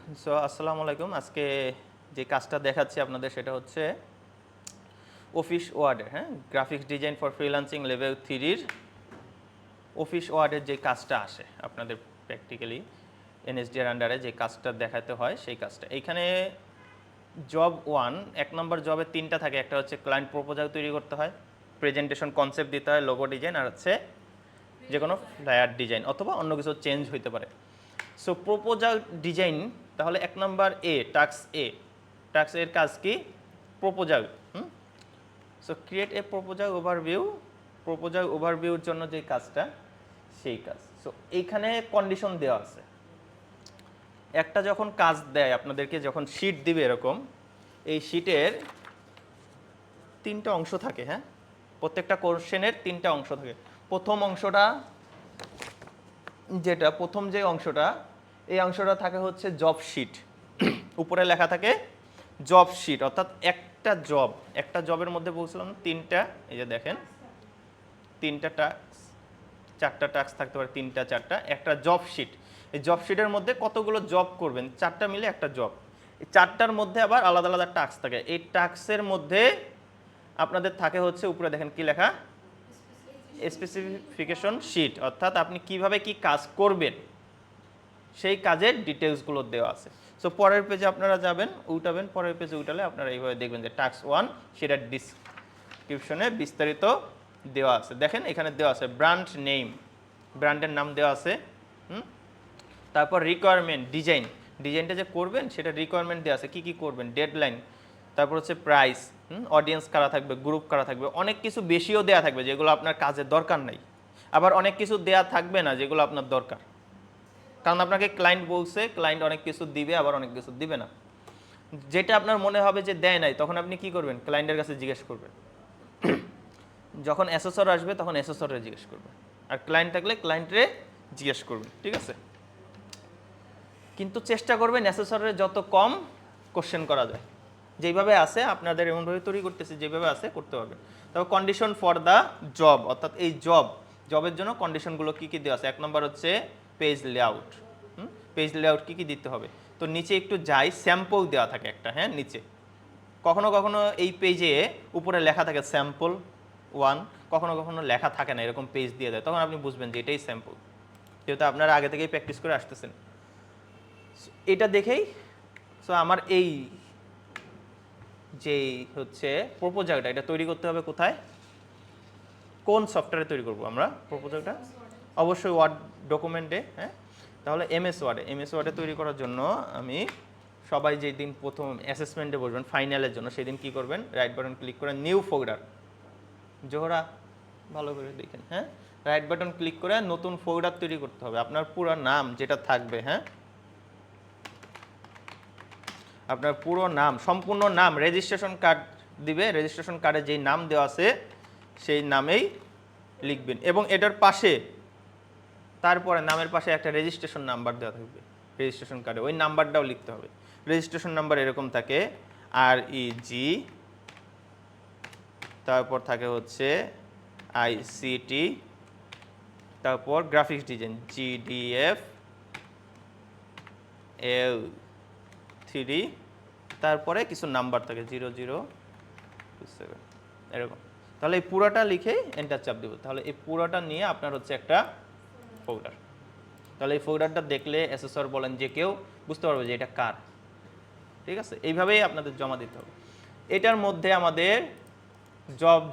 So আসসালামু আলাইকুম। আজকে যে কাজটা দেখাচ্ছি আপনাদের সেটা হচ্ছে অফিস ওয়ার্ডের, graphics design for freelancing level 3-র অফিস ওয়ার্ডের যে কাজটা আসে আপনাদের প্র্যাকটিক্যালি এনএসডিআর আন্ডারে যে কাজটা দেখাতে হয় সেই কাজটা। এইখানে জব 1 এক নম্বর জবে 3টা থাকে। একটা হচ্ছে ক্লায়েন্ট প্রপোজাল তৈরি করতে হয়, প্রেজেন্টেশন কনসেপ্ট দিতে হয়, লোগো ডিজাইন, আর হচ্ছে যে কোনো ফ্লায়ার ডিজাইন অথবা অন্য কিছু চেঞ্জ হইতে পারে। সো প্রপোজাল ডিজাইন, তাহলে এক নাম্বার টাস্ক এর কাজ কি? Proposal. So create a proposal ওভারভিউর জন্য যে কাজটা সেই কাজ। সো এইখানে কন্ডিশন দেওয়া আছে। একটা যখন কাজ দেয় আপনাদেরকে, যখন শিট দিবে এরকম, এই শিটের 3টা অংশ থাকে। প্রত্যেকটা কোশ্চেনের 3টা অংশ থাকে। প্রথম যে অংশটা, এই অংশটা থাকে হচ্ছে জব শিট। উপরে লেখা থাকে জব শিট, অর্থাৎ একটা জবের মধ্যে বলছিলাম 3টা, এই যে দেখেন 3টা টাস্ক, 4টা টাস্ক থাকতে পারে, 3টা 4টা, একটা জব শিট। এই জব শিটের মধ্যে কতগুলো জব করবেন, 4টা মিলে একটা জব। এই 4টার মধ্যে আবার আলাদা আলাদা টাস্ক থাকে। এই টাস্কের মধ্যে আপনাদের থাকে হচ্ছে উপরে দেখেন কি লেখা, স্পেসিফিকেশন শিট, অর্থাৎ আপনি কিভাবে কি কাজ করবেন সেই কাজের ডিটেলসগুলো দেওয়া আছে। সো পরের পেজে আপনারা যাবেন, উল্টাবেন, পরের পেজে উল্টালে আপনারা এইভাবে দেখবেন যে টাস্ক 1 সেটার ডিসক্রিপশনে বিস্তারিত দেওয়া আছে। দেখেন এখানে দেওয়া আছে ব্র্যান্ড নেম, ব্র্যান্ডের নাম দেওয়া আছে। তারপর রিকোয়ারমেন্ট ডিজাইনটা যে করবেন সেটা রিকোয়ারমেন্ট দেওয়া আছে, কি করবেন, ডেডলাইন, তারপর হচ্ছে প্রাইস, অডিয়েন্স কারা থাকবে, গ্রুপ কারা থাকবে, অনেক কিছু বেশিও দেওয়া থাকবে যেগুলো আপনার কাজের দরকার নাই। আবার অনেক কিছু দেওয়া থাকবে না যেগুলো আপনার দরকার, কারণ আপনাকে ক্লায়েন্ট বলছে, ক্লায়েন্ট অনেক কিছু দিবে আবার অনেক কিছু দিবে না। যেটা আপনার মনে হবে যে দেয় নাই, তখন আপনি কি করবেন, ক্লায়েন্টের কাছে জিজ্ঞেস করবেন। যখন অ্যাসেসর আসবে তখন অ্যাসেসরে জিজ্ঞেস করবেন, আর ক্লায়েন্ট থাকলে ক্লায়েন্টরে জিজ্ঞেস করবেন, ঠিক আছে? কিন্তু চেষ্টা করবেন অ্যাসেসরের যত কম কোশ্চেন করা যায়। যেইভাবে আছে আপনাদের এমনভাবে তৈরি করতেছি, যেভাবে আছে করতে পারবেন। তবে কন্ডিশন ফর দ্য জব, অর্থাৎ এই জবের জন্য কন্ডিশনগুলো কী কী দেওয়া আছে। এক নম্বর হচ্ছে পেজ লেআউট। পেজ লেআউট কী কী দিতে হবে, তো নিচে একটু যাই, স্যাম্পল দেওয়া থাকে একটা, নিচে। কখনো কখনো এই পেজে উপরে লেখা থাকে স্যাম্পল 1, কখনো কখনো লেখা থাকে না, এরকম পেজ দিয়ে দেয়, তখন আপনি বুঝবেন যে এটাই স্যাম্পল, যেহেতু আপনারা আগে থেকেই প্র্যাকটিস করে আসতেছেন। এটা দেখেই সো আমার এই যে হচ্ছে প্রপোজালটা, এটা তৈরি করতে হবে কোথায়, কোন সফটওয়্যারে তৈরি করব আমরা প্রপোজালটা? অবশ্যই ওয়ার্ড ডকুমেন্টে। তাহলে এমএস ওয়ার্ডে তৈরি করার জন্য আমি সবাই যেই দিন প্রথম অ্যাসেসমেন্টে বসবেন ফাইনালের জন্য, সেই দিন কী করবেন, রাইট বাটন ক্লিক করে নিউ ফোল্ডার, জোহরা ভালো করে দেখেন, রাইট বাটন ক্লিক করে নতুন ফোল্ডার তৈরি করতে হবে। আপনার পুরো নাম যেটা থাকবে, আপনার পুরো নাম, সম্পূর্ণ নাম, রেজিস্ট্রেশন কার্ড দিবে, রেজিস্ট্রেশন কার্ডে যেই নাম দেওয়া আছে সেই নামেই লিখবেন। এবং এটার পাশে, তারপরে নামের পাশে একটা রেজিস্ট্রেশন নাম্বার দেওয়া থাকবে রেজিস্ট্রেশন কার্ডে, ওই নাম্বারটাও লিখতে হবে। রেজিস্ট্রেশন নাম্বার এরকম থাকে REG, তারপর থাকে হচ্ছে ICT, তারপর গ্রাফিক্স ডিজাইন GDF L3, তারপরে কিছু নাম্বার থাকে 0027 এরকম। তাহলে এই পুরোটা লিখে এন্টার চাপ দেব, তাহলে এই পুরোটা নিয়ে আপনার হচ্ছে একটা ফোল্ডার। তাহলে এই ফোল্ডারটা দেখলে অ্যাসেসর বলেন যে কেউ বুঝতে পারবে যে এটা কার, ঠিক আছে? এইভাবেই আপনাদের জমা দিতে হবে। এটার মধ্যে আমাদের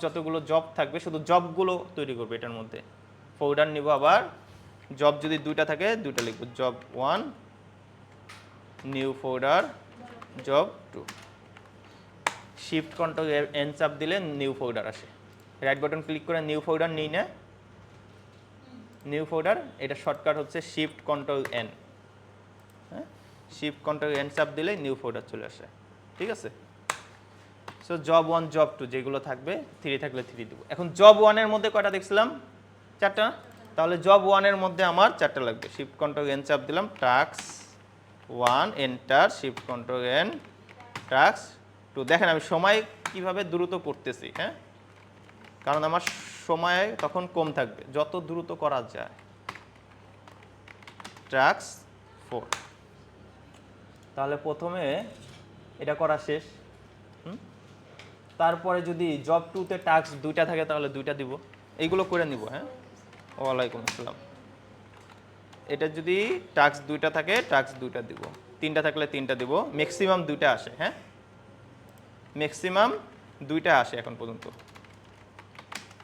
যতগুলো জব থাকবে শুধু জবগুলো তৈরি করবে এটার মধ্যে। ফোল্ডার নিব, আবার জব যদি 2টা থাকে 2টা লিখব, job 1 new folder, job 2। Shift control N চাপ দিলে নিউ ফোল্ডার আসে। রাইট বাটন ক্লিক করে নিউ ফোল্ডার নিই না, নিউ ফোল্ডার, এটা শর্টকাট হচ্ছে shift control N. Shift control N চাপ দিলে নিউ ফোল্ডার চলে আসে, ঠিক আছে? সো জব 1 জব 2 যেগুলো থাকবে, 3 থাকলে 3 দেবো। এখন জব 1-এর মধ্যে কয়টা দেখছিলাম, 4টা, তাহলে জব 1-এর মধ্যে আমার 4টা লাগবে। শিফট কন্ট্রোল এন চাপ দিলাম, task 1 enter, shift control N, task 2। দেখেন আমি সময় কিভাবে দ্রুত করতেছি, কারণ আমার সময় তখন কম থাকবে, যত দ্রুত করা যায়। টাস্ক 4, তাহলে প্রথমে এটা করা শেষ। তারপরে যদি জব 2-তে টাস্ক 2টা থাকে তাহলে 2টা দিব, এইগুলো করে নিব। হ্যাঁ, ওয়ালাইকুম আসসালাম। এটা যদি টাস্ক 2টা থাকে টাস্ক 2টা দিব, 3টা থাকলে 3টা দিব, ম্যাক্সিমাম 2টা আসে। হ্যাঁ, ম্যাক্সিমাম 2টা আসে এখন পর্যন্ত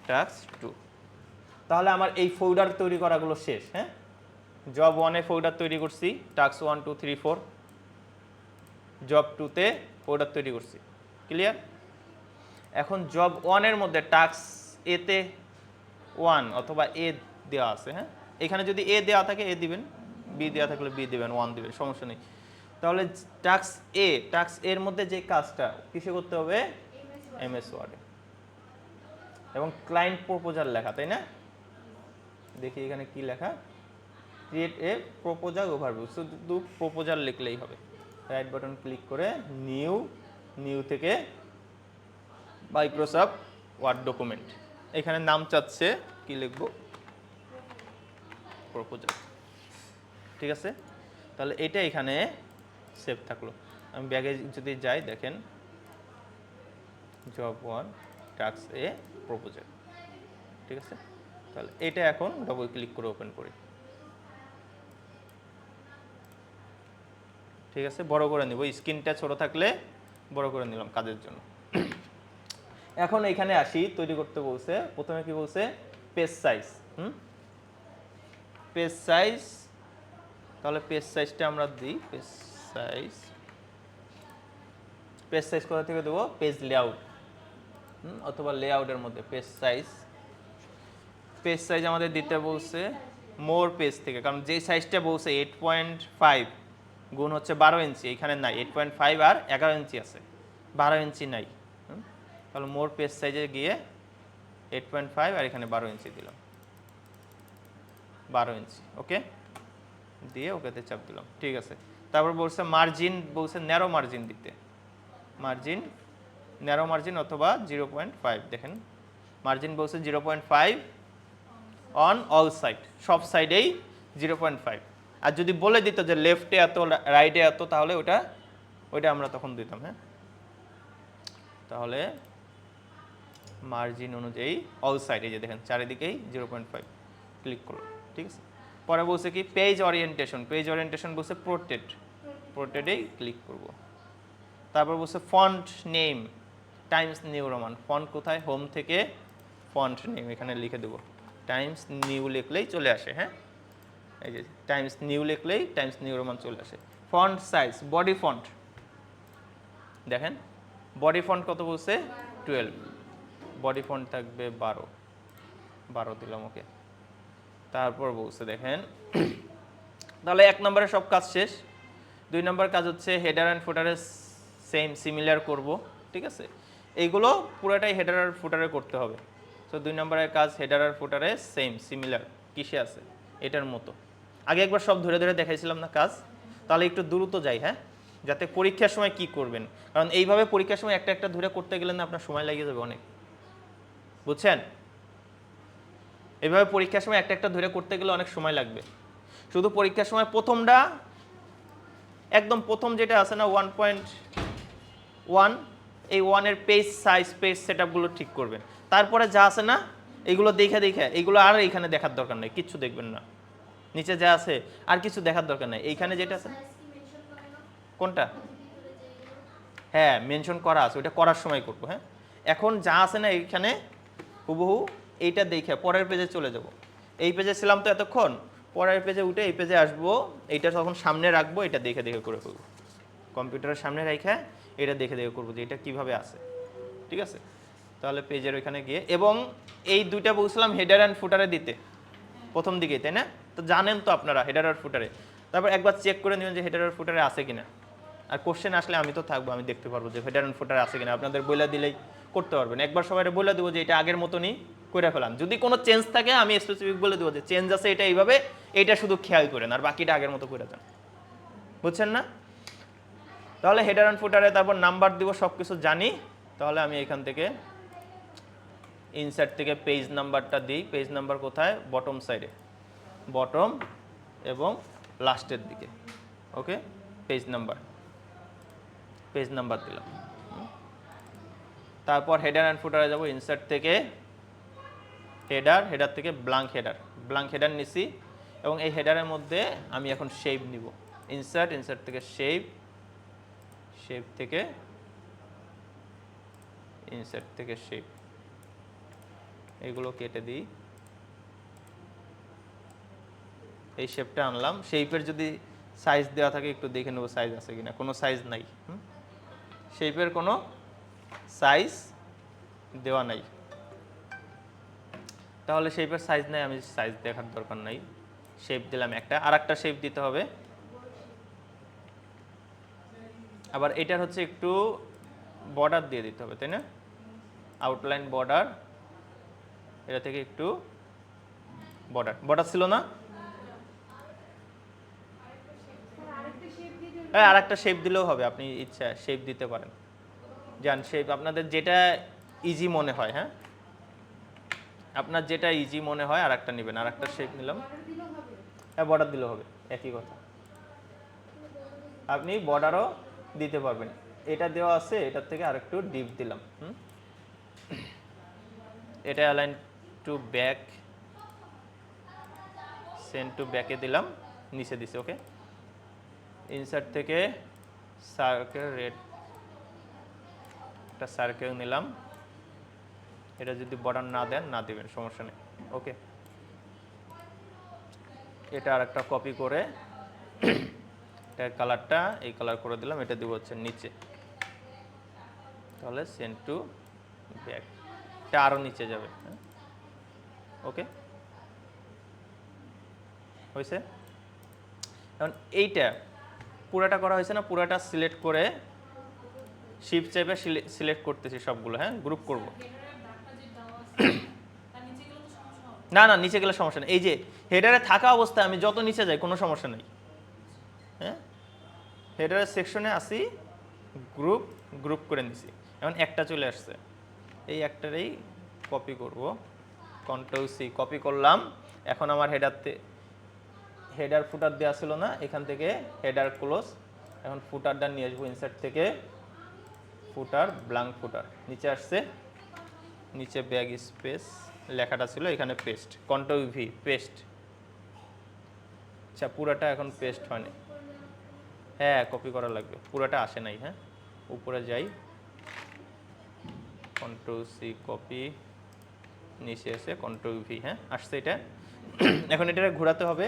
টাস্ক 2। তাহলে আমার এই ফোল্ডার তৈরি করাগুলো শেষ। হ্যাঁ, জব 1-এ ফোল্ডার তৈরি করছি, টাস্ক 1 2 3 4। জব 2-তে ফোল্ডার তৈরি করছি। ক্লিয়ার? এখন জব 1-এর মধ্যে টাস্ক এতে 1 অথবা এ দেওয়া আছে। হ্যাঁ, এখানে যদি এ দেওয়া থাকে এ দিবেন, বি দেওয়া থাকলে বি দিবেন, 1 দিবেন, সমস্যা নেই। তাহলে টাস্ক এর মধ্যে যে কাজটা কিসে করতে হবে? এমএস ওয়ার্ডে। এবং ক্লায়েন্ট প্রপোজাল লেখা, তাই না? দেখি এখানে কি লেখা, ক্রিয়েট এ প্রপোজাল ওভারভিউ। শুধু প্রপোজাল লিখলেই হবে। রাইট বাটন ক্লিক করে নিউ থেকে মাইক্রোসফট ওয়ার্ড ডকুমেন্ট। এখানে নাম চাচ্ছে, কি লিখবো? প্রপোজাল। ঠিক আছে, তাহলে এটা এখানে সেভ থাকলো। আমি ব্যাগে যদি যাই, দেখেন জব 1 টাস্ক এ প্রপোজাল। ঠিক আছে, তাহলে এটা এখন ডবল ক্লিক করে ওপেন করি। ঠিক আছে, বড় করে নিব, স্ক্রিনটা ছোট থাকলে বড় করে নিলাম কাজের জন্য। এখন এখানে আসি, তৈরি করতে বলছে। প্রথমে কি বলছে? Page size. পেজ সাইজ, তাহলে পেজ সাইজটা আমরা দিই। পেজ সাইজ কোথা থেকে দেবো? পেজ লেআউট অথবা লেআউটের মধ্যে পেজ সাইজ আমাদের দিতে বলছে মোর পেজ থেকে, কারণ যে সাইজটা বলছে 8.5 গুণ হচ্ছে 12 ইঞ্চি, এখানে নাই। 8.5 আর 11 ইঞ্চি আছে, 12 ইঞ্চি নাই। তাহলে মোর পেজ সাইজে গিয়ে 8.5 আর এখানে 12 ইঞ্চি দিলাম, 12 ইঞ্চি। ওকে, দিয়ে ওকেতে চাপ দিলাম। ঠিক আছে, তারপর বলছে মার্জিন, বলছে ন্যারো মার্জিন দিতে। ন্যারো মার্জিন অথবা 0.5। দেখেন মার্জিন বলছে 0.5 অন অল সাইড, সব সাইডেই 0.5। আর যদি বলে দিত যে লেফটে এত রাইটে এত, তাহলে ওইটা আমরা তখন দিতাম। হ্যাঁ, তাহলে মার্জিন অনুযায়ী অল সাইডে, যে দেখেন চারিদিকেই 0.5 ক্লিক করলো। ঠিক আছে, পরে বলছে কি পেজ ওরিয়েন্টেশন বলছে প্রোটেডেই ক্লিক করব। তারপর বলছে font name Times New Roman. Font কোথায়? হোম থেকে ফন্ট নেম এখানে লিখে দেবো, টাইমস নিউ লিখলেই চলে আসে। হ্যাঁ, এই যে টাইমস নিউ লিখলেই টাইমস নিউ রোমান চলে আসে। ফন্ট সাইজ, বডি ফন্ট, দেখেন বডি ফন্ট কত বলছে? 12। বডি ফন্ট থাকবে 12 দিলাম। ওকে, তারপর বলছে দেখেন, তাহলে 1 নম্বরে সব কাজ শেষ। 2 নম্বর কাজ হচ্ছে হেডার অ্যান্ড ফুটারে সিমিলার করব। ঠিক আছে, এইগুলো পুরোটাই হেডার আর ফুটারে করতে হবে। তো 2 নম্বরের কাজ হেডার আর ফুটারে সিমিলার কিসে আছে? এটার মতো। আগে একবার সব ধরে ধরে দেখাইছিলাম না কাজ, তাহলে একটু দ্রুত যাই। হ্যাঁ, যাতে পরীক্ষার সময় কি করবেন, কারণ এইভাবে পরীক্ষার সময় একটা ধরে করতে গেলে না আপনার সময় লেগে যাবে অনেক, বুঝছেন? এইভাবে পরীক্ষার সময় একটা ধরে করতে গেলে অনেক সময় লাগবে। শুধু পরীক্ষার সময় প্রথমটা, একদম প্রথম যেটা আছে না 1.1, এই 1-এর পেজ সাইজ, পেজ সেটআপগুলো ঠিক করবেন। তারপরে যা আছে না এইগুলো দেখে এইগুলো আর এইখানে দেখার দরকার নেই, কিচ্ছু দেখবেন না। নিচে যা আছে আর কিছু দেখার দরকার নেই। এইখানে যেটা আছে, কোনটা? হ্যাঁ, মেনশন করা আছে, ওটা করার সময় করবো। হ্যাঁ, এখন যা আছে না এইখানে হুবহু এইটা দেখে পরের পেজে চলে যাব। এই পেজে ছিলাম তো এতক্ষণ, পরের পেজে উঠে এই পেজে আসবো, এইটা তখন সামনে রাখবো, এটা দেখে করে ফেলবো। কম্পিউটারের সামনে রেখে এটা দেখে করবো যে এটা কিভাবে আছে। ঠিক আছে, তাহলে পেজের ওইখানে গিয়ে, এবং এই দুইটা বলছিলাম হেডার অ্যান্ড ফুটারে দিতে প্রথম দিকে, তাই না? তো জানেন তো আপনারা হেডার আর ফুটারে। তারপর একবার চেক করে নেবেন যে হেডার আর ফুটারে আছে কিনা। আর কোশ্চেন আসলে আমি তো থাকবো, আমি দেখতে পারবো যে হেডার অ্যান্ড ফুটারে আছে কিনা। আপনাদের বইলা দিলেই করতে পারবেন। একবার সবাই বলে দেবো যে এটা আগের মতনই করে ফেলাম। যদি কোনো চেঞ্জ থাকে আমি স্পেসিফিক বলে দেবো যে চেঞ্জ আছে এটা এইভাবে, এটা শুধু খেয়াল করেন, আর বাকিটা আগের মতো করে দেন। বুঝছেন না? তাহলে হেডার অ্যান্ড ফুটারে তারপর নাম্বার দিব, সব কিছু জানি। তাহলে আমি এখান থেকে ইনসার্ট থেকে পেজ নাম্বারটা দিই। পেজ নাম্বার কোথায়? বটম সাইডে, বটম এবং লাস্টের দিকে। ওকে, পেজ নাম্বার পেজ নাম্বার দিলাম। তারপর হেডার অ্যান্ড ফুটারে যাব, ইনসার্ট থেকে হেডার থেকে ব্ল্যাঙ্ক হেডার নিছি এবং এই হেডারের মধ্যে আমি এখন শেপ নিব। ইনসার্ট থেকে শেপ থেকে ইনসার্ট থেকে শেপ, এগুলো কেটে দিই। এই শেপটা আনলাম। শেপের যদি সাইজ দেওয়া থাকে একটু দেখে নেবো সাইজ আছে কিনা। কোনো সাইজ নাই, শেপের কোনো সাইজ দেওয়া নাই, তাহলে শেপের সাইজ নাই, আমি সাইজ দেখার দরকার নাই। শেপ দিলাম একটা, আর একটা শেপ দিতে হবে। আবার এটার হচ্ছে একটু বর্ডার দিয়ে দিতে হবে, তাই না? আউটলাইন বর্ডার, এটা থেকে একটু বর্ডার ছিল না? হ্যাঁ, আর একটা শেপ দিলেও হবে, আপনি ইচ্ছা শেপ দিতে পারেন। যান শেপ আপনাদের যেটা ইজি মনে হয়, হ্যাঁ আপনার যেটা ইজি মনে হয় আর একটা নেবেন। আর একটা শেপ নিলাম, হ্যাঁ বর্ডার দিলেও হবে, একই কথা। আপনি বর্ডারও দিতে পারবেন। এটা দেওয়া আছে, এটার থেকে আরেকটু ডিপ দিলাম। এটা align to back, send to ব্যাকে দিলাম, নিচে দিছে। ওকে, ইনসার্ট থেকে সার্কেল রেড, একটা সার্কেল নিলাম। এটা যদি বর্ডার না দেন না দিবেন, সমস্যা নেই। ওকে, এটা আর একটা কপি করে এটার কালারটা এই কালার করে দিলাম। এটা দিব হচ্ছে নিচে, তাহলে সেন্ড টু ব্যাক, এটা আরও নিচে যাবে। ওকে, হয়েছে? এখন এইটা পুরাটা করা হয়েছে না? পুরাটা সিলেক্ট করে শিফট চেপে সিলেক্ট করতেছি সবগুলো, হ্যাঁ গ্রুপ করব। না না, নিচে গেলে সমস্যা নেই। এই যে হেডারে থাকা অবস্থায় আমি যত নিচে যাই কোনো সমস্যা নেই। হ্যাঁ, হেডারের সেকশনে আসি, গ্রুপ করে নিছি। এখন একটা চলে আসছে, এই একটারই কপি করব। কন্ট্রোল সি, কপি করলাম। এখন আমার হেডার ফুটার দেওয়া ছিল না, এখান থেকে হেডার ক্লোজ। এখন ফুটারটা নিয়ে আসবো, ইনসার্ট থেকে ফুটার, ব্ল্যাঙ্ক ফুটার, নিচে আসছে। নিচে ব্যাগ স্পেস লেখাটা ছিল, এখানে পেস্ট, কন্ট্রোল ভি পেস্ট। আচ্ছা, পুরাটা এখন পেস্ট হয়নি, হ্যাঁ কপি করা লাগবে, পুরাটা আসে নাই। হ্যাঁ, উপরে যাই, কন্ট্রোল সি কপি, নিচে এসে কন্ট্রোল ভি, হ্যাঁ আসছে এটা। এখন এটা ঘোরাতে হবে,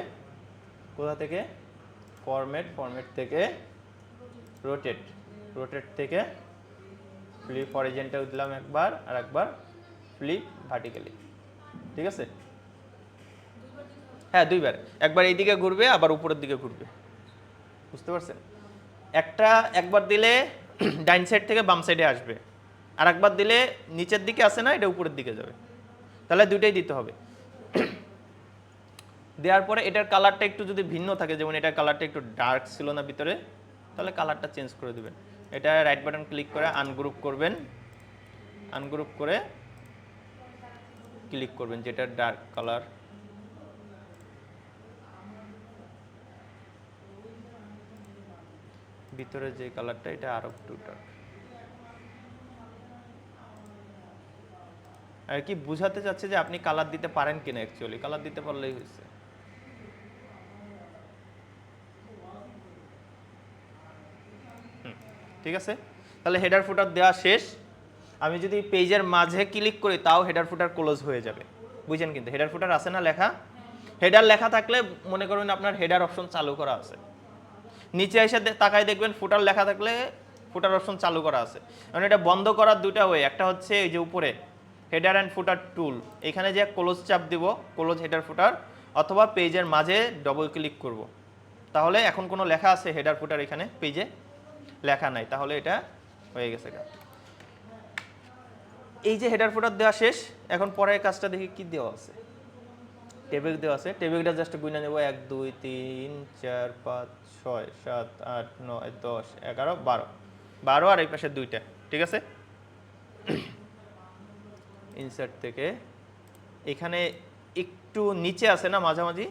কোথা থেকে? ফরম্যাট থেকে রোটেট থেকে ফ্লিপ হরিজন্টাল দিলাম একবার, আর একবার ফ্লিপ ভার্টিক্যালি। ঠিক আছে? হ্যাঁ দুইবার, একবার এই দিকে ঘুরবে আবার উপরের দিকে ঘুরবে, বুঝতে পারছেন? একবার দিলে ডাইন সাইড থেকে বাম সাইডে আসবে, আর একবার দিলে নিচের দিকে আসে না, এটা উপরের দিকে যাবে। তাহলে দুইটাই দিতে হবে। দেওয়ার পরে এটার কালারটা একটু যদি ভিন্ন থাকে, যেমন এটার কালারটা একটু ডার্ক ছিল না ভিতরে, তাহলে কালারটা চেঞ্জ করে দেবেন। এটা রাইট বাটন ক্লিক করে আনগ্রুপ করবেন, আনগ্রুপ করে ক্লিক করবেন যেটা ডার্ক কালার। ভিতরে যে কালারটা, এটা আরো একটু ডার্ক। আর কি বুঝাতে চাচ্ছে যে আপনি কালার দিতে পারেন কিনা, অ্যাকচুয়ালি কালার দিতে পারলেই হয়েছে। ঠিক আছে, তাহলে হেডার ফুটার দেওয়া শেষ। আমি যদি পেজের মাঝে ক্লিক করি তাও হেডার ফুটার ক্লোজ হয়ে যাবে, বুঝছেন? কিন্তু হেডার ফুটার আছে না লেখা, হেডার লেখা থাকলে মনে করুন আপনার হেডার অপশন চালু করা আছে, নিচে এসে তাকায় দেখবেন ফুটার লেখা থাকলে ফুটার অপশন চালু করা আছে। কারণ এটা বন্ধ করার দুটা ওয়ে, একটা হচ্ছে এই যে উপরে হেডার অ্যান্ড ফুটার টুল, এখানে যে ক্লোজ চাপ দিব, ক্লোজ হেডার ফুটার, অথবা পেজের মাঝে ডবল ক্লিক করব, তাহলে এখন কোনো লেখা আছে হেডার ফুটার, এখানে পেজে লেখা নাই, তাহলে এটা হয়ে গেছে। এই যে হেডার ফুটার দেওয়া শেষ, এখন পরের কাজটা দেখি কি দেওয়া আছে। টেবিল দেওয়া আছে, টেবিলটা জাস্ট গুণে নেব, 1 2 3 4 5 6 7 8 9 10 11 12, আর এই পাশে দুইটা। ঠিক আছে, ইনসার্ট থেকে এখানে একটু নিচে আছে না মাঝামাঝি,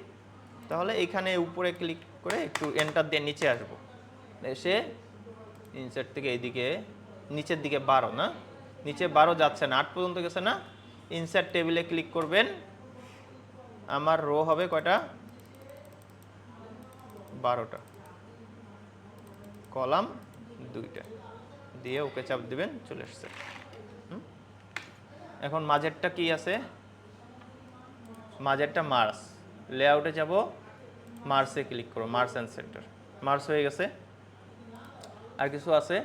তাহলে এখানে উপরে ক্লিক করে একটু এন্টার দিয়ে নিচে আসবো, এসে ইনসার্ট থেকে এইদিকে নিচের দিকে 12 না, নিচে 12 যাচ্ছে না, 8 পর্যন্ত গেছে না। ইনসার্ট টেবিলে ক্লিক করবেন, আমার রো হবে কয়টা, 12টা, কলাম 2টা, দিয়ে ওকে চাপ দিবেন, চলে এসছে। এখন মাঝেরটা কি আছে, মাঝেরটা মার্স, লেআউটে যাব, মার্সে ক্লিক করো, মার্স অ্যান্ড সেন্টার, মার্স হয়ে গেছে। আর কিছু আছে,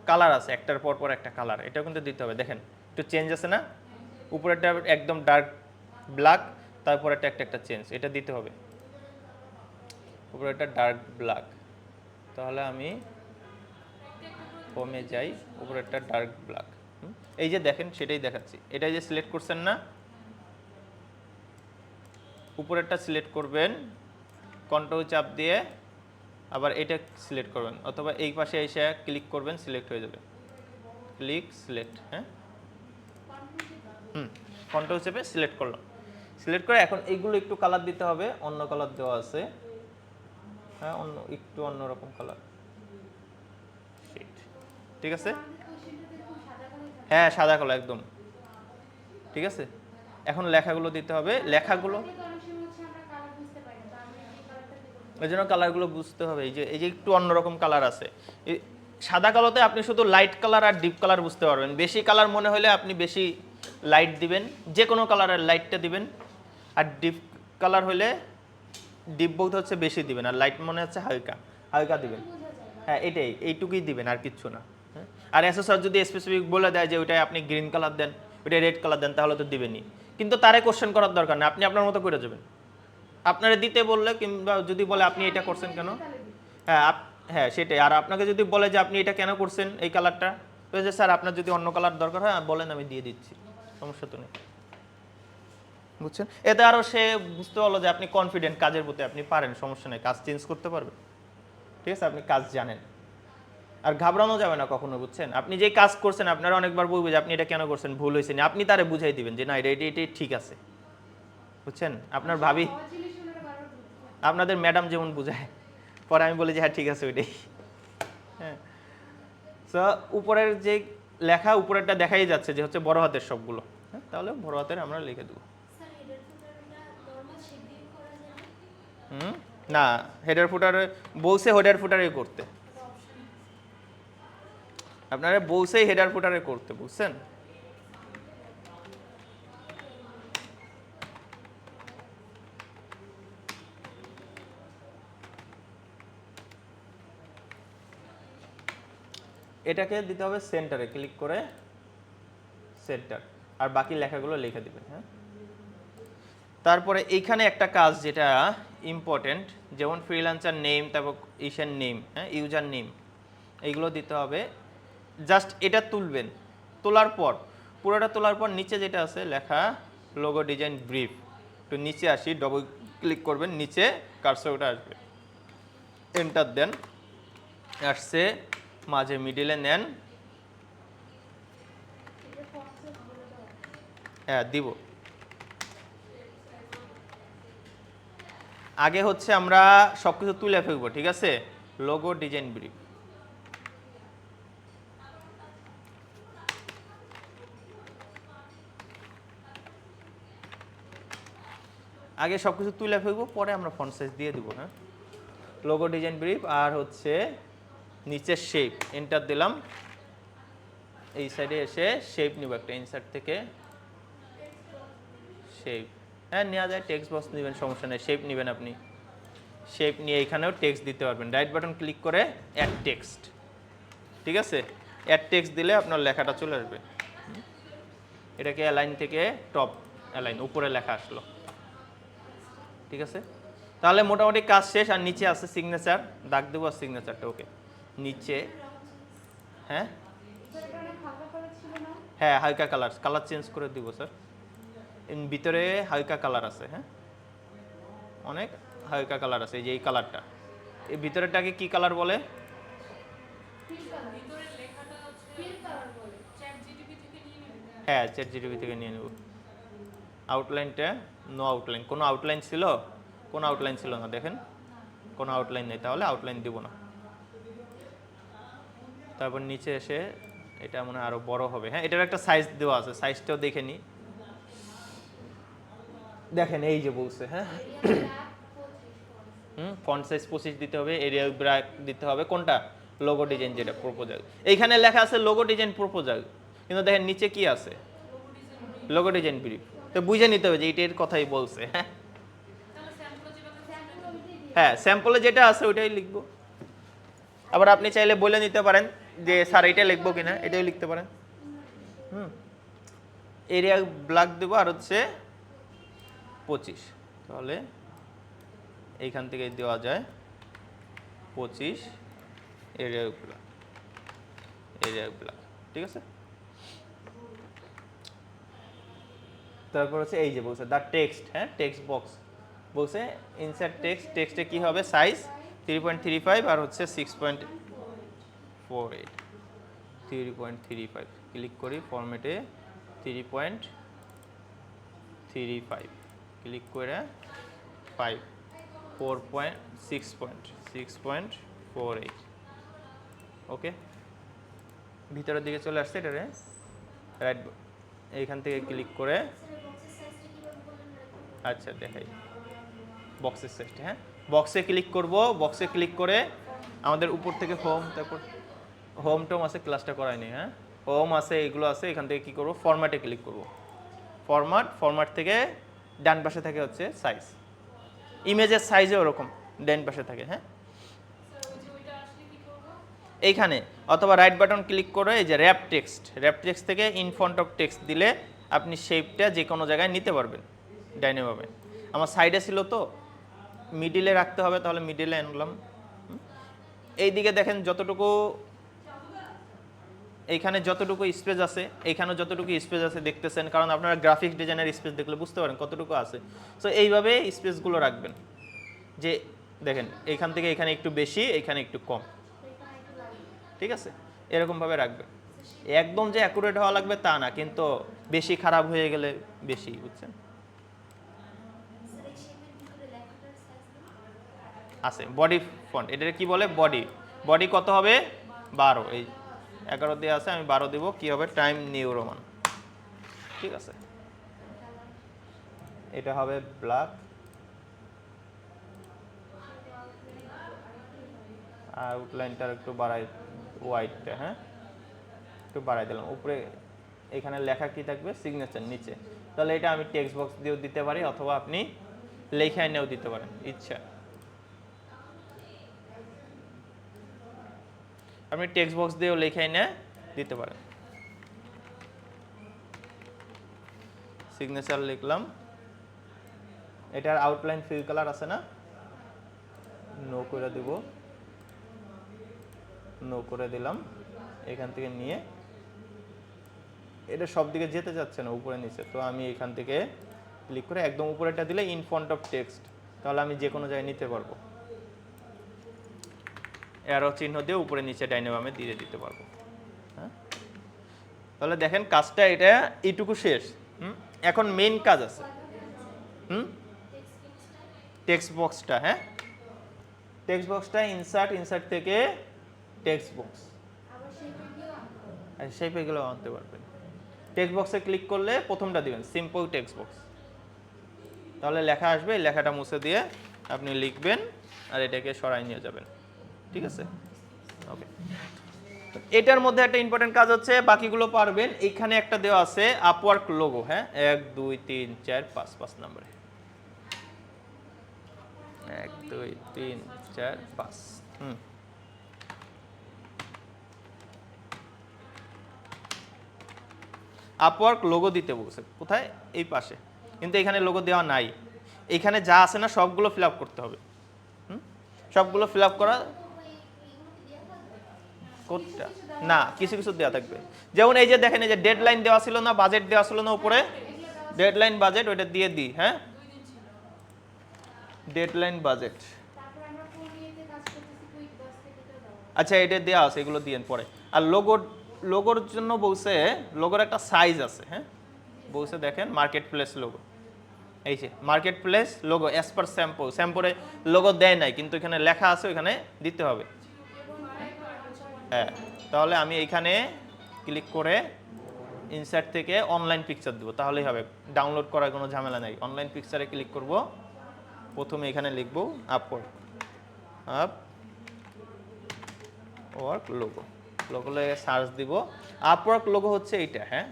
কালার আছে, একটার পর পর একটা কালার, এটাও কিন্তু দিতে হবে। দেখেন একটু চেঞ্জ আছে না, উপরেরটা একদম ডার্ক ব্ল্যাক, তারপরেরটা একটা একটা চেঞ্জ, এটা দিতে হবে। উপরেরটা ডার্ক ব্ল্যাক, তাহলে আমি হোমে যাই, উপরেরটা ডার্ক ব্ল্যাক, এই যে দেখেন সেটাই দেখাচ্ছি। এটাই যে সিলেক্ট করছেন না, উপরেরটা সিলেক্ট করবেন, কন্ট্রোল চাপ দিয়ে আবার এটা সিলেক্ট করবেন, অথবা এই পাশে এসে ক্লিক করবেন, সিলেক্ট হয়ে যাবে, ক্লিক সিলেক্ট। হ্যাঁ, কন্ট্রোল চেপে সিলেক্ট করলাম, সিলেক্ট করে এখন এইগুলো একটু কালার দিতে হবে, অন্য কালার দেওয়া আছে, হ্যাঁ অন্য একটু অন্যরকম কালার, ঠিক আছে। হ্যাঁ সাদা কালো একদম ঠিক আছে। এখন লেখাগুলো দিতে হবে, লেখাগুলো এই জন্য কালারগুলো বুঝতে হবে। এই যে একটু অন্যরকম কালার আছে, সাদা কালোতে আপনি শুধু লাইট কালার আর ডিপ কালার বুঝতে পারবেন। বেশি কালার মনে হলে আপনি বেশি লাইট দিবেন, যে কোনো কালারের লাইটটা দিবেন। আর ডিপ কালার হলে ডিপ বলতে হচ্ছে বেশি দিবেন, আর লাইট মনে হচ্ছে হালকা হালকা দিবেন। হ্যাঁ এটাই, এইটুকুই দিবেন, আর কিচ্ছু না। আর এসএসআর যদি স্পেসিফিক বলে দেয় যে ওইটাই আপনি গ্রিন কালার দেন, ওইটাই রেড কালার দেন, তাহলে তো দিবেনই। কিন্তু তারে কোশ্চেন করার দরকার নেই, আপনি আপনার মতো করে যাবেন। আপনারা দিতে বললে কিংবা যদি বলে আপনি এটা করছেন কেন, হ্যাঁ হ্যাঁ সেটাই। আর আপনাকে যদি বলে যে আপনি এটা কেন করছেন এই কালারটা, তো যে স্যার আপনার যদি অন্য কালার দরকার হয় বলেন, আমি দিয়ে দিচ্ছি, সমস্যা তো নেই। বুঝছেন, এতে আরও সে বুঝতে পারলো যে আপনি কনফিডেন্ট কাজের প্রতি, আপনি পারেন, সমস্যা নেই, কাজ চেঞ্জ করতে পারবেন, ঠিক আছে, আপনি কাজ জানেন। আর ঘাবড়ানো যাবে না কখনো, বুঝছেন। আপনি যে কাজ করছেন আপনারা অনেকবার বলবে যে আপনি এটা কেন করছেন, ভুল হয়েছে না, আপনি তারে বুঝাই দিবেন যে না এটা এটা ঠিক আছে, বুঝছেন। আপনার ভাবি, আপনাদের ম্যাডাম যেমন বুঝায়, পরে আমি বলি যে হ্যাঁ ঠিক আছে ওইটাই। হ্যাঁ, তো উপরের যে লেখা উপরেরটা দেখাই যাচ্ছে যে হচ্ছে বড় হাতের সবগুলো, হ্যাঁ তাহলে বড় হাতের আমরা লিখে দেবো। না, হেডার ফুটারে বলছে হেডার ফুটারে করতে, আপনারা বলছেই হেডার ফুটারে করতে, বুঝছেন। এটাকে দিতে হবে সেন্টারে, ক্লিক করে সেন্টার, আর বাকি লেখাগুলো লিখে দিবেন। হ্যাঁ, তারপরে এইখানে একটা কাজ যেটা ইম্পর্টেন্ট, যেমন ফ্রিল্যান্সার নেম, তারপর ইশান নেম, হ্যাঁ ইউজার নেম, এইগুলো দিতে হবে। জাস্ট এটা তুলবেন, তোলার পর পুরোটা তোলার পর নিচে যেটা আছে লেখা লোগো ডিজাইন ব্রিফ, তো নিচে আসি, ডবল ক্লিক করবেন, নিচে কার্সর ওটা আসবে, এন্টার দেন, আসছে, মাঝে মিডিলে নেন, হ্যাঁ দিব। আগে হচ্ছে আমরা সব কিছু তুলে ফেলবো, ঠিক আছে, লোগো ডিজাইন ব্রিফ। আগে সব কিছু তুলে ফেলবো, পরে আমরা ফন্ট সাইজ দিয়ে দিব। হ্যাঁ, লোগো ডিজাইন ব্রিফ, আর হচ্ছে নিচে শেপ, এন্টার দিলাম, এই সাইডে এসে শেপ নিব একটা, ইনসার্ট থেকে শেপ, হ্যাঁ নেওয়া যায়, টেক্সট বক্স নেবেন, সমস্যা নেই, শেপ নেবেন আপনি, শেপ নিয়ে এখানেও টেক্সট দিতে পারবেন, রাইট বাটন ক্লিক করে অ্যাড টেক্সট, ঠিক আছে, অ্যাড টেক্সট দিলে আপনার লেখাটা চলে আসবে। এটাকে অ্যালাইন থেকে টপ অ্যালাইন, উপরে লেখা আসলো, ঠিক আছে। তাহলে মোটামুটি কাজ শেষ। আর নিচে আছে সিগনেচার, দাগ দেবো আর সিগনেচারটা, ওকে নিচে, হ্যাঁ হ্যাঁ হালকা কালার, কালার চেঞ্জ করে দিব স্যার, ভিতরে হালকা কালার আছে, হ্যাঁ অনেক হালকা কালার আছে, এই যে এই কালারটা, এই ভিতরেরটাকে কি কালার বলে, হ্যাঁ চ্যাট জিটিপি থেকে নিয়ে নেব। আউটলাইনটা নো আউটলাইন, কোনো আউটলাইন ছিল, কোনো আউটলাইন ছিল না, দেখেন কোনো আউটলাইন নেই, তাহলে আউটলাইন দিব না। তারপর নিচে এসে এটা মনে হয় আরো বড় হবে। হ্যাঁ, এটার একটা সাইজ দেওয়া আছে, সাইজটাও দেখে নিই। দেখেন এই যে বলছে, হ্যাঁ ফন্ট সাইজ 25 দিতে হবে, এরিয়া ব্র্যাক দিতে হবে। কোনটা? লোগো ডিজাইন যেটা প্রপোজাল। এইখানে লেখা আছে লোগো ডিজাইন প্রপোজাল, কিন্তু দেখেন নিচে কি আছে? Logo design brief. তো বুঝে নিতে হবে যে এইটার কথাই বলছে। হ্যাঁ হ্যাঁ, স্যাম্পলে যেটা আছে ওইটাই লিখবো। আবার আপনি চাইলে বলে নিতে পারেন যে স্যার এটা লিখবো কিনা, এটাই লিখতে পারেন। এরিয়া ব্ল্যাক দেবো আর হচ্ছে 25, তাহলে এইখান থেকে দেওয়া যায় 25 এরিয়া ব্ল্যাক, এরিয়া ব্ল্যাক। ঠিক আছে, তারপর হচ্ছে এই যে বলছে দ্য টেক্সট, হ্যাঁ টেক্সট বক্স বলছে ইনসার্ট টেক্সট, টেক্সটে কি হবে? সাইজ 3.35 আর হচ্ছে 6.48, 3.35 ক্লিক করি, ফরম্যাটে 3.35 ক্লিক করে 6.48 ওকে। ভিতরের দিকে চলে আসছে এটারে, রাইট এইখান থেকে ক্লিক করে, আচ্ছা দেখাই বক্সের সাইজটা। হ্যাঁ, বক্সে ক্লিক করব, বক্সে ক্লিক করে আমাদের উপর থেকে হোম, তারপর হোম টোম আছে, ক্লাসটা করায়নি। হ্যাঁ, হোম আছে, এগুলো আছে, এখান থেকে কি করব? ফরম্যাটে ক্লিক করব। ফরম্যাট থেকে ডান পাশে থাকে হচ্ছে সাইজ, ইমেজের সাইজে ওরকম ডান পাশে থাকে। হ্যাঁ, এইখানে অথবা রাইট বাটন ক্লিক করে এই যে র্যাপ টেক্সট থেকে ইন ফ্রন্ট অফ টেক্সট দিলে আপনি শেপটা যে কোনো জায়গায় নিতে পারবেন ডাইনামিকভাবে। আমার সাইডে ছিল তো মিডিলে রাখতে হবে, তাহলে মিডিলে আনলাম। এইদিকে দেখেন যতটুকু, এইখানে যতটুকু স্পেস আছে, এইখানে যতটুকু স্পেস আছে দেখতেছেন, কারণ আপনারা গ্রাফিক্স ডিজাইনের স্পেস দেখলে বুঝতে পারেন কতটুকু আছে। সো এইভাবে স্পেসগুলো রাখবেন, যে দেখেন এইখান থেকে এখানে একটু বেশি, এইখানে একটু কম। ঠিক আছে, এরকমভাবে রাখবেন। একদম যে অ্যাকুরেট হওয়া লাগবে তা না, কিন্তু বেশি খারাপ হয়ে গেলে বেশি, বুঝছেন? আছে বডি ফন্ট, এটাকে কি বলে? বডি কত হবে? 12। এই 11 দিয়ে আছে, আমি 12 দিব। কি হবে? Time new Roman. ঠিক আছে, এটা হবে ব্ল্যাক, আউটলাইনটা একটু বাড়াই, হোয়াইটটা হ্যাঁ একটু বাড়াই দিলাম। উপরে এখানে লেখা কি থাকবে? সিগনেচার নিচে। তাহলে এটা আমি টেক্সট বক্স দিয়েও দিতে পারি, অথবা আপনি লেখা এনেও দিতে পারেন ইচ্ছা। আপনি টেক্সট বক্স দিয়েও লেখা এনে দিতে পারেন। সিগনেচার লিখলাম, এটার আউটলাইন ফিল কালার আছে না, নো করে দিব, নো করে দিলাম। এখান থেকে নিয়ে এটা সব দিকে যেতে যাচ্ছে না, উপরে নিচে, তো আমি এখান থেকে ক্লিক করে একদম উপরেটা দিলে ইন ফ্রন্ট অফ টেক্সট, তাহলে আমি যে কোনো জায়গায় নিতে পারবো। অ্যারো চিহ্ন দিয়ে উপরে নিচে ডাইনে বামে দিয়ে দিতে পারবো। হ্যাঁ, তাহলে দেখেন কাজটা এটা এইটুকু শেষ। এখন মেইন কাজ আছে। টেক্সট বক্সটা, হ্যাঁ টেক্সট বক্সটা ইনসার্ট থেকে টেক্সট বক্স, শেপে গেলেও আনতে পারবেন। টেক্সট বক্সে ক্লিক করলে প্রথমটা দিবেন সিম্পল টেক্সট বক্স, তাহলে লেখা আসবে, এই লেখাটা মুছে দিয়ে আপনি লিখবেন আর এটাকে সরাই নিয়ে যাবেন। ঠিক আছে, ওকে। এটার মধ্যে একটা ইম্পর্টেন্ট কাজ হচ্ছে, বাকিগুলো পারবেন। এইখানে একটা দেওয়া আছে আপওয়ার্ক লোগো, হ্যাঁ 1 2 3 4 5 নম্বরে, 1 2 3 4 5। আপওয়ার্ক লোগো দিতে বলছে, কোথায়? এই পাশে, কিন্তু এখানে লোগো দেওয়া নাই। এখানে যা আছে না সবগুলো ফিল আপ করতে হবে। সবগুলো ফিল আপ করা কোডটা না, কিছু কিছু দেওয়া থাকবে। যেমন এই যে দেখেন, এই যে ডেডলাইন দেওয়া ছিল না, বাজেট দেওয়া ছিল না উপরে, ডেডলাইন বাজেট, ওইটা দিয়ে দিই। হ্যাঁ, ডেডলাইন বাজেট, আচ্ছা এটা দেওয়া আছে, এগুলো দিয়েন পরে। আর লোগোর জন্য বলছে, লোগোর একটা সাইজ আছে। হ্যাঁ বলছে দেখেন মার্কেট প্লেস লোগো, এই যে market place logo as per স্যাম্পলে লোগো দেয় নাই, কিন্তু এখানে লেখা আছে, ওখানে দিতে হবে। হ্যাঁ, তাহলে আমি এইখানে ক্লিক করে ইনসার্ট থেকে অনলাইন পিকচার দেবো, তাহলেই হবে। ডাউনলোড করার কোনো ঝামেলা নাই। অনলাইন পিকচারে ক্লিক করব, প্রথমে এখানে লিখব আপওয়ার্ক, আপওয়ার্ক লোগো, লোগো লিখে সার্চ দিব। আপওয়ার্ক লোগো হচ্ছে এইটা, হ্যাঁ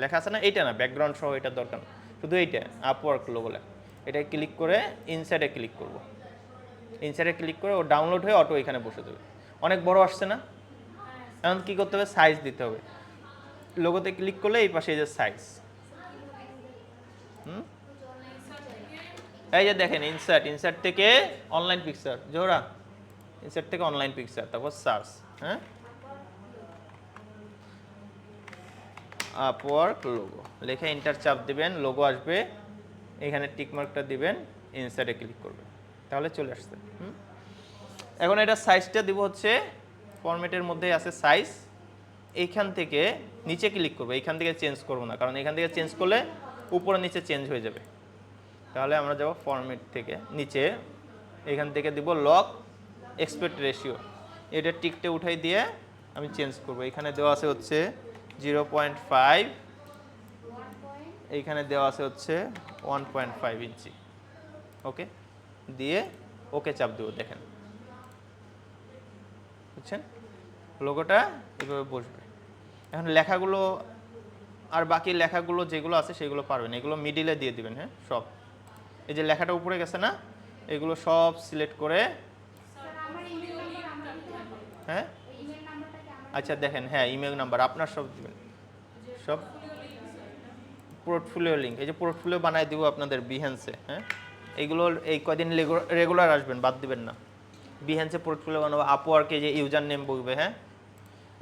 লেখা আছে না, এইটা না, ব্যাকগ্রাউন্ড সহ এটার দরকার না, শুধু এইটা আপওয়ার্ক লোগো লেখা। এটা ক্লিক করে ইনসার্টে ক্লিক করব, ইনসার্টে ক্লিক করে ও ডাউনলোড হয়ে অটো এখানে বসে দেবে। অনেক বড় আসছে না? এখন কী করতে হবে, সাইজ দিতে হবে। লোগোতে ক্লিক করলে এই পাশে এই যে সাইজ, এই যে দেখেন ইনসার্ট, ইনসার্ট থেকে অনলাইন পিকচার, জোহরা ইনসার্ট থেকে অনলাইন পিকচার, তারপর সার্চ, হ্যাঁ আপওয়ার্ক লোগো লিখে এন্টার চাপ দিবেন, লোগো আসবে, এখানে টিক মার্কটা দিবেন, ইনসার্টে ক্লিক করবেন, তাহলে চলে আসছে। এখন এটা সাইজটা দিব হচ্ছে ফরম্যাটের মধ্যেই আছে সাইজ। এইখান থেকে নিচে ক্লিক করবো, এইখান থেকে চেঞ্জ করবো না, কারণ এখান থেকে চেঞ্জ করলে উপরে নিচে চেঞ্জ হয়ে যাবে। তাহলে আমরা যাব ফরম্যাট থেকে নিচে, এখান থেকে দিব লক এক্সপেক্ট রেশিও, এটা টিকটে উঠাই দিয়ে আমি চেঞ্জ করব। এখানে দেওয়া আছে হচ্ছে 0.5, এইখানে দেওয়া আছে হচ্ছে 1.5 ইঞ্চি। ওকে দিয়ে ওকে চাপ দেবো, দেখেন বুঝছেন, লোগোটা এভাবে বসবে। এখন লেখাগুলো আর বাকি লেখাগুলো যেগুলো আছে সেগুলো পারবেন, এগুলো মিডিলে দিয়ে দিবেন, হ্যাঁ সব। এই যে লেখাটা উপরে গেছে না, এগুলো সব সিলেক্ট করে, হ্যাঁ আচ্ছা দেখেন, হ্যাঁ ইমেল নাম্বার আপনার সব দিবেন, সব পোর্টফোলিও লিঙ্ক, এই যে পোর্টফোলিও বানাই দিব আপনাদের বিহেন্সে, হ্যাঁ এইগুলো এই কদিন রেগুলার আসবেন, বাদ দিবেন না। বিহেন্সে পোর্টফোলিও বানাবো, আপওয়ার্কে যে ইউজার নেম বলবে, হ্যাঁ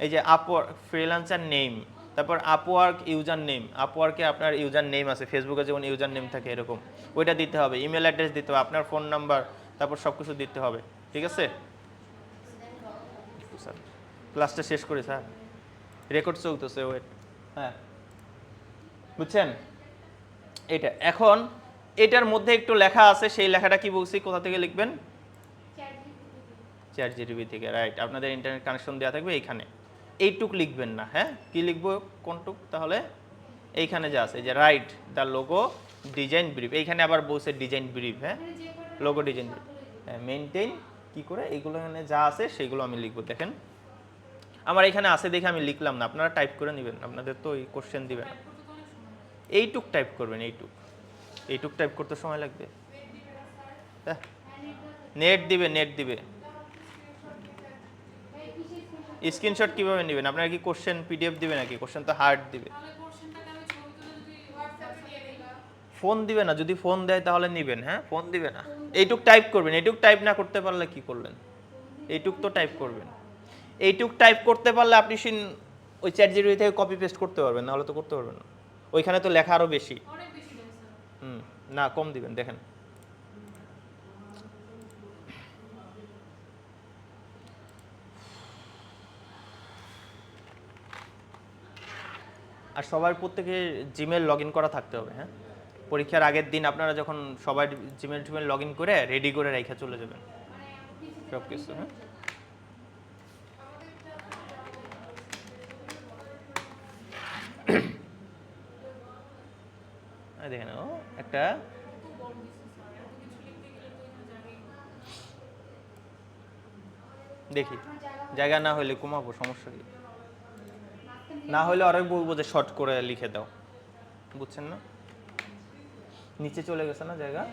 এই যে আপওয়ার্ক ফ্রিল্যান্সার নেম, তারপর আপওয়ার্ক ইউজার নেম, আপওয়ার্কে আপনার ইউজার নেম আছে, ফেসবুকে যেমন ইউজার নেম থাকে এরকম, ওইটা দিতে হবে, ইমেল অ্যাড্রেস দিতে হবে, আপনার ফোন নাম্বার, তারপর সব কিছু দিতে হবে, ঠিক আছে। স্যার ক্লাসটা শেষ করি স্যার, রেকর্ড চলতেছে, ওয়েট, হ্যাঁ বুঝছেন এটা। এখন এটার মধ্যে একটু লেখা আছে, সেই লেখাটা কি বলছি, কোথা থেকে লিখবেন, চ্যাটজিপিটি থেকে, রাইট। আপনাদের ইন্টারনেট কানেকশন দেওয়া থাকবে এইখানে, এইটুক লিখবেন না, হ্যাঁ কি লিখবো কোনটুক, তাহলে এইখানে যা আছে যে write the logo design brief, এইখানে আবার বলছে ডিজাইন ব্রিফ, হ্যাঁ লোগো ডিজাইন ব্রিফ, হ্যাঁ মেনটেন কি করে, এইগুলো এখানে যা আছে সেগুলো আমি লিখবো। দেখেন আমার এখানে আছে দেখে আমি লিখলাম না, আপনারা টাইপ করে নেবেন, আপনাদের তো এই কোশ্চেন দিবে না। এইটুক টাইপ করবেন, এইটুক, এইটুক টাইপ করতে সময় লাগবে, হ্যাঁ নেট দিবে, নেট দিবে। স্ক্রিনশট কিভাবে নেবেন, আপনারা কি কোশ্চেন পিডিএফ দিবে নাকি, কোশ্চেন তো হার্ড দিবে, ফোন দিবে না, যদি ফোন দেয় তাহলে নেবেন, হ্যাঁ ফোন দিবে না। এইটুক টাইপ করবেন, এইটুক টাইপ না করতে পারলে কি করলেন, এইটুক তো টাইপ করবেন, এইটুক টাইপ করতে পারলে আপনি ওই চ্যাটজিপিটি থেকে কপি পেস্ট করতে পারবেন, নাহলে তো করতে পারবেন না, ওইখানে তো লেখা আরও বেশি। না কম দিবেন, দেখেন আর সবার প্রত্যেকে জিমেল লগ ইন করা থাকতে হবে, হ্যাঁ পরীক্ষার আগের দিন আপনারা যখন সবাই জিমেল টিমেল লগ ইন করে রেডি করে রেখে চলে যাবেন সব কিছু, হ্যাঁ দেখেন ও একটা দেখি জায়গা না হলে কমাবো, সমস্যা কি, না হলে আরো বলবো যে শর্ট করে লিখে দাও, বুঝছেন না, নিচে চলে গেছে না জায়গা।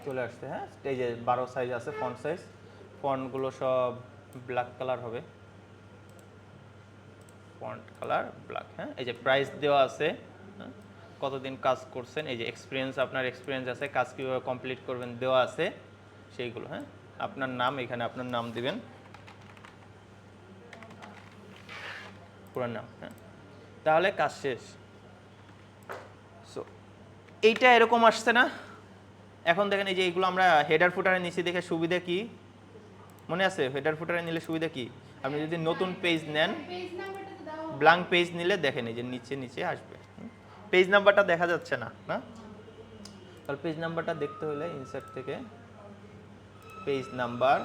চলে আসছে, হ্যাঁ এই যে 12 সাইজ আছে ফন্ট সাইজ, ফন্টগুলো সব ব্ল্যাক কালার হবে, ফন্ট কালার ব্ল্যাক, হ্যাঁ এই যে প্রাইস দেওয়া আছে, হ্যাঁ কতদিন কাজ করছেন, এই যে এক্সপিরিয়েন্স, আপনার এক্সপিরিয়েন্স আছে, কাজ কীভাবে কমপ্লিট করবেন দেওয়া আছে সেইগুলো, হ্যাঁ আপনার নাম, এখানে আপনার নাম দিবেন, পুরো নাম, হ্যাঁ তাহলে কাজ শেষ। সো এইটা এরকম আসছে না? এখন দেখেন এই যে এইগুলো আমরা হেডার ফুটারে নিচে দেখে সুবিধা কি মনে আছে? হেডার ফুটারে নিলে সুবিধা কি? আপনি যদি নতুন পেজ নেন, ব্ল্যাঙ্ক পেজ নিলে দেখেন এই যে নিচে নিচে আসবে। পেজ নাম্বারটা দেখা যাচ্ছে না, না? তাহলে পেজ নাম্বারটা দেখতে হলে ইনসার্ট থেকে পেজ নাম্বার,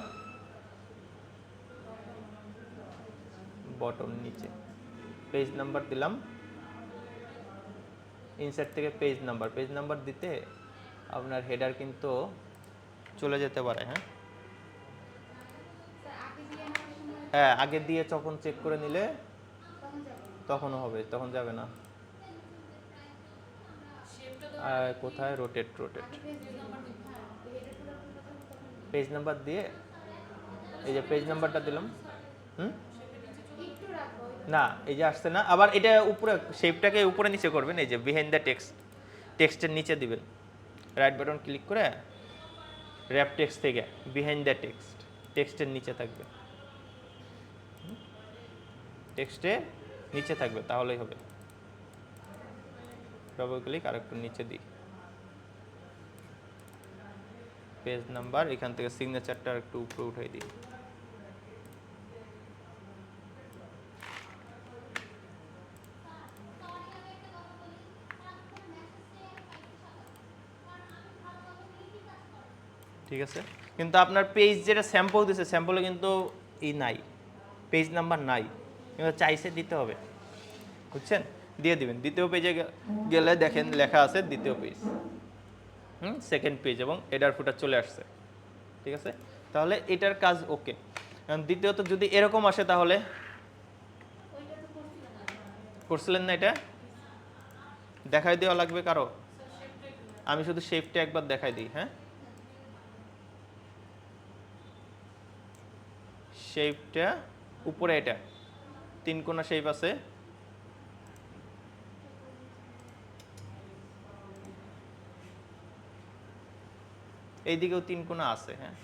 বটম নিচে পেজ নাম্বার দিলাম, ইনসার্ট থেকে পেজ নাম্বার দিতে আপনার হেডার কিন্তু চলে যেতে পারে। হ্যাঁ হ্যাঁ, আগে দিয়ে যখন চেক করে নিলে তখনও হবে, তখন যাবে না। আর কোথায় রোটেট পেজ নাম্বার দিয়ে এই যে পেজ নাম্বারটা দিলাম। না এই যে আসছে না, আবার এটা উপরে শেপটাকে উপরে নিচে করবেন। এই যে বিহাইন্ড দ্য টেক্সটের নিচে দিবেন, রাইট বাটন ক্লিক করে র্যাপ টেক্সট থেকে বিহাইন্ড দ্য টেক্সটের নিচে থাকবে, টেক্সটের নিচে থাকবে, তাহলেই হবে। ডবল ক্লিক আর একটু নিচে দিই, পেজ নাম্বার, এখান থেকে সিগনেচারটা একটু উপরে উঠাই দিই। ঠিক আছে, কিন্তু আপনার পেজ যেটা স্যাম্পল দিছে, স্যাম্পলে কিন্তু নাই, পেজ নাম্বার নাই, কিন্তু চাইছে দিতে হবে, বুঝছেন? দিয়ে দিবেন। দ্বিতীয় পেজে গেলে দেখেন লেখা আছে দ্বিতীয় পেজ, সেকেন্ড পেজ, এবং হেডার ফুটার চলে আসছে। ঠিক আছে, তাহলে এটার কাজ ওকে। দ্বিতীয়ত যদি এরকম আসে তাহলে করছিলেন না, এটা দেখাই দেওয়া লাগবে কারো? আমি শুধু শেপটা একবার দেখাই দিই। হ্যাঁ, শেপটা উপরে, এটা তিন কোণা শেপ আছে, এইদিকেও তিন কোণা আছে। হ্যাঁ,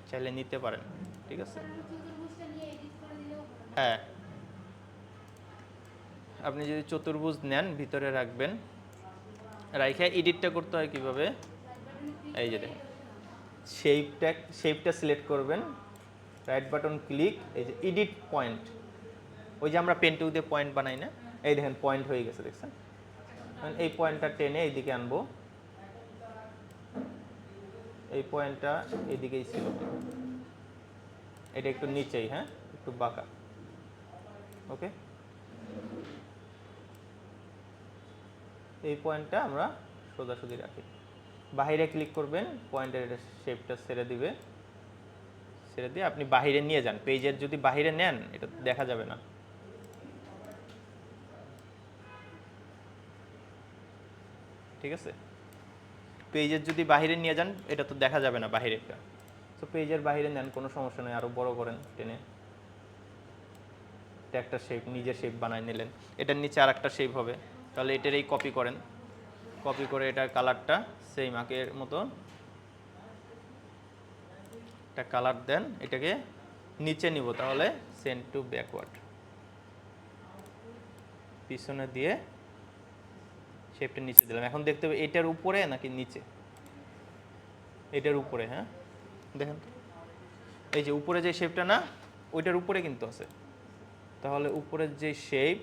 চাইলে নিতে পারেন। ঠিক আছে, হ্যাঁ, আপনি যদি চতুর্ভুজ নেন ভিতরে রাখবেন, রাইখে এডিটটা করতে হয় কিভাবে? এই যে দেখেন, শেপটা সিলেক্ট করবেন, রাইট বাটন ক্লিক, এই যে এডিট পয়েন্ট, ওই যে আমরা পেন টুল দিয়ে পয়েন্ট বানাই না, এই দেখেন পয়েন্ট হয়ে গেছে, দেখছেন? এই পয়েন্টটা টেনে এইদিকে আনবো, এই পয়েন্টটা এইদিকেই ছিল, এটা একটু নিচেই, হ্যাঁ একটু বাঁকা। ওকে, এই পয়েন্টটা আমরা সোজাসুজি রাখি, বাইরে ক্লিক করবেন, পয়েন্টের শেপটা ছেড়ে দিবে, ছেড়ে দিয়ে আপনি বাইরে নিয়ে যান। পেজের যদি বাইরে নেন এটা দেখা যাবে না। ঠিক আছে, পেজের যদি বাইরে নিয়ে যান এটা তো দেখা যাবে না বাইরেটা। তো পেজের বাইরে নেন, কোনো সমস্যা নেই, আরো বড় করেন টেনে, এটা একটা শেপ, নিজের শেপ বানায় নিলেন, এটার নিচে আর একটা শেপ হবে, তাহলে এটারই কপি করেন, কপি করে এটার কালারটা সেম আগের মতো একটা কালার দেন, এটাকে নিচে নিব, তাহলে সেন্ড টু ব্যাকওয়ার্ড, পিছনে দিয়ে শেপটা নিচে দিলাম। এখন দেখতে হবে এটার উপরে নাকি নিচে, এটার উপরে। হ্যাঁ দেখেন, এই যে উপরে যে শেপটা না, ওইটার উপরে কিন্তু আছে, তাহলে উপরের যে শেপ,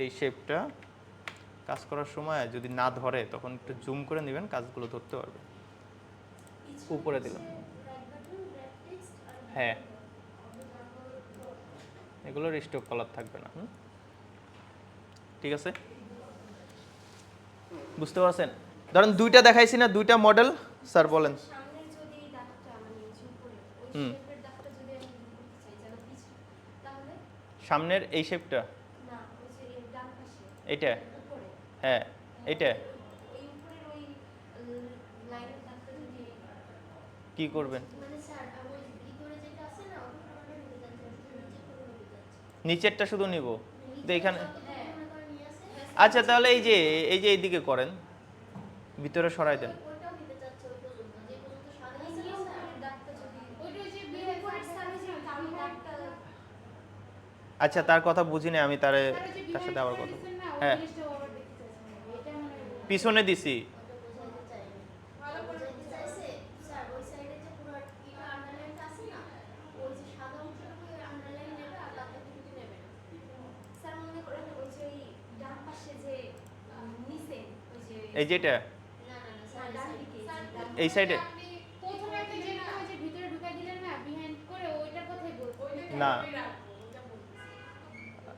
এই শেপটা কাজ করার সময় যদি না ধরে তখন একটু জুম করে নেবেন, কাজগুলো ধরতে পারবে। উপরে দিলাম, হ্যাঁ এগুলোর স্টক কালার থাকবে না। ঠিক আছে, বুঝতে পারছেন? ধরেন দুইটা দেখাইছি না, দুইটা মডেল, স্যার বলেন। সামনের এই শেপটা, এইটা, হ্যাঁ এইটা কি করবেন? নিচেরটা শুধু নিব তো এখানে, আচ্ছা তাহলে এই যে এইদিকে করেন, ভিতরে সরাই দেন। আচ্ছা তার কথা বুঝিনি আমি, তার সাথে আবার কথা বলবো। হ্যাঁ পিছনে দিছি এই যেটা এই সাইডে না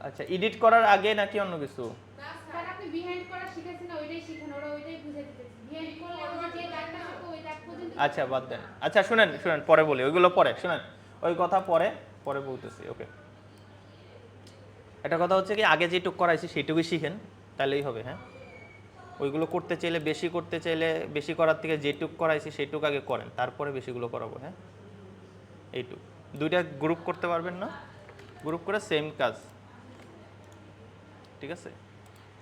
আচ্ছা এডিট করার আগে নাকি অন্য কিছু আচ্ছা বাদ দেন আচ্ছা শুনেন শুনেন পরে বলি ওইগুলো পরে শুনেন ওই কথা পরে পরে বলতেছি ওকে একটা কথা হচ্ছে কি আগে যেটুক করাইছি সেইটুকুই শিখেন তাহলেই হবে হ্যাঁ ওইগুলো করতে চাইলে বেশি করার থেকে যেটুক করাইছি সেইটুক আগে করেন তারপরে বেশিগুলো করাবো হ্যাঁ এইটুক দুইটা গ্রুপ করতে পারবেন না গ্রুপ করে সেম কাজ ঠিক আছে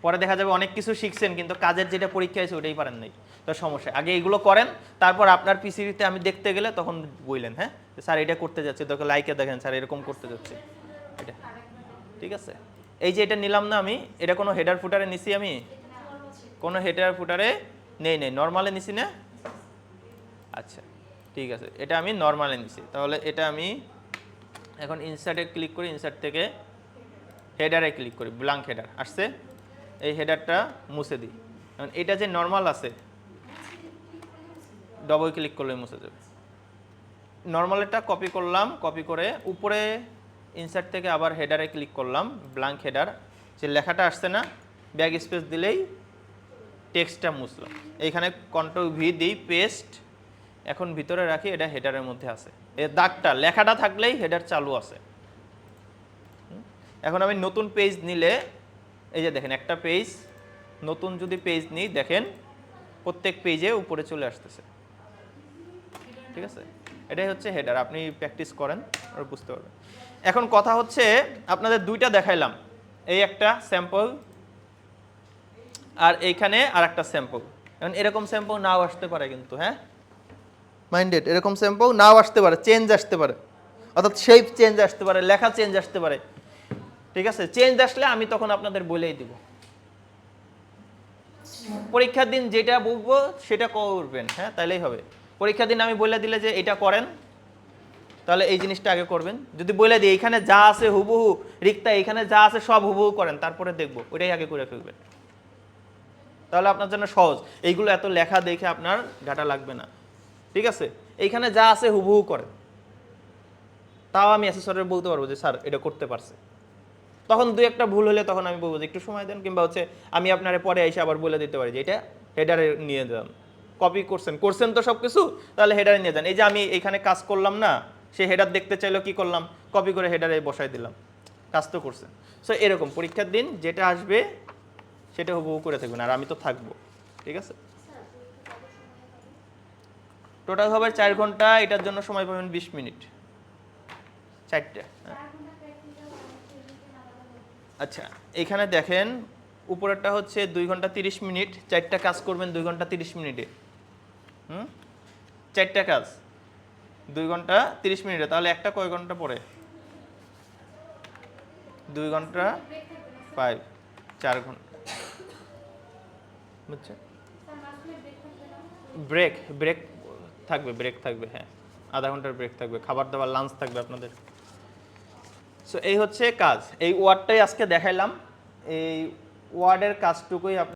পরে দেখা যাবে অনেক কিছু শিখছেন কিন্তু কাজের যেটা পরীক্ষা হয়েছে ওটাই পারেন নাই তো সমস্যা আগে এগুলো করেন তারপর আপনার পিসিতে আমি দেখতে গেলে তখন বললেন হ্যাঁ স্যার এটা করতে যাচ্ছে তোকে লাইকে দেখেন স্যার এরকম করতে যাচ্ছে এটা ঠিক আছে এই যে এটা নিলাম না আমি এটা কোনো হেডার ফুটারে নিছি আমি কোনো হেডার ফুটারে নেই নর্মালে নিছি না আচ্ছা ঠিক আছে এটা আমি নর্মালে নিছি তাহলে এটা আমি এখন ইনসার্টে ক্লিক করি ইনসার্ট থেকে হেডারে ক্লিক করি ব্ল্যাঙ্ক হেডার আসছে এই হেডারটা মুছে দিই কারণ এটা যে নর্মাল আছে ডবল ক্লিক করলে মুছে যাবে নর্মালটা কপি করলাম কপি করে উপরে ইনসার্ট থেকে আবার হেডারে ক্লিক করলাম ব্ল্যাঙ্ক হেডার যে লেখাটা আসছে না ব্যাক স্পেস দিলেই টেক্সটটা মুছলাম এইখানে কন্ট্রোল ভি দিই পেস্ট এখন ভিতরে রাখি এটা হেডারের মধ্যে আছে এই দাগটা লেখাটা থাকলেই হেডার চালু আছে এখন আমি নতুন পেজ নিলে এই যে দেখেন একটা পেজ নতুন যদি পেজ নিই দেখেন প্রত্যেক পেজে উপরে চলে আসতেছে ঠিক আছে এটাই হচ্ছে হেডার আপনি প্র্যাকটিস করেন আর বুঝতে পারবেন এখন কথা হচ্ছে আপনাদের দুইটা দেখাইলাম এই একটা স্যাম্পল আর এইখানে আর একটা স্যাম্পল এখন এরকম স্যাম্পল নাও আসতে পারে কিন্তু হ্যাঁ মাইন্ডেড এরকম স্যাম্পল নাও আসতে পারে চেঞ্জ আসতে পারে অর্থাৎ শেপ চেঞ্জ আসতে পারে লেখা চেঞ্জ আসতে পারে ঠিক আছে চেঞ্জ আসলে আমি তখন আপনাদের বলেই দিব পরীক্ষার দিন যেটা বলবো সেটা করবেন হ্যাঁ তাইলেই হবে পরীক্ষার দিন আমি বলে দিলে যে এটা করেন তাহলে এই জিনিসটা আগে করবেন যদি বলে দিই এখানে যা আছে হুবহু রিক্তা এখানে যা আছে সব হুবহু করেন তারপরে দেখবো ওইটাই আগে করে ফেলবেন তাহলে আপনার জন্য সহজ এইগুলো এত লেখা দেখে আপনার ঘাটা লাগবে না ঠিক আছে এইখানে যা আছে হুবহু করেন তাও আমি অ্যাসেসরের বলতে পারবো যে স্যার এটা করতে পারছে তখন দুই একটা ভুল হলে তখন আমি বলবো যে একটু সময় দেন কিংবা হচ্ছে আমি আপনারে পরে এসে আবার বলে দিতে পারি যে এটা হেডারে নিয়ে যান কপি করছেন তো সব কিছু তাহলে হেডারে নিয়ে যান এই যে আমি এখানে কাজ করলাম না সে হেডার দেখতে চাইলো কি করলাম কপি করে হেডারে বসাই দিলাম কাজ তো করছেন সো এরকম পরীক্ষার দিন যেটা আসবে সেটা হুবহু করে থাকবেন আর আমি তো থাকবো ঠিক আছে টোটাল হবে 4 ঘন্টা এটার জন্য সময় পাবেন 20 মিনিট 4টা আচ্ছা এখানে দেখেন উপরেরটা হচ্ছে 2 ঘন্টা 30 মিনিট 4টা কাজ করবেন 2 ঘন্টা 30 মিনিটে 4টা কাজ 2 ঘন্টা 30 মিনিটে তাহলে একটা কয় ঘন্টা পরে 2 ঘন্টা 5 4 ঘন্টা বুঝছেন ব্রেক থাকবে হ্যাঁ আধা ঘন্টার ব্রেক থাকবে খাবার দাবার লাঞ্চ থাকবে আপনাদের সো এই হচ্ছে কাজ এই ওয়ার্ডটাই আজকে দেখাইলাম এই ওয়ার্ডের কাজটুকুই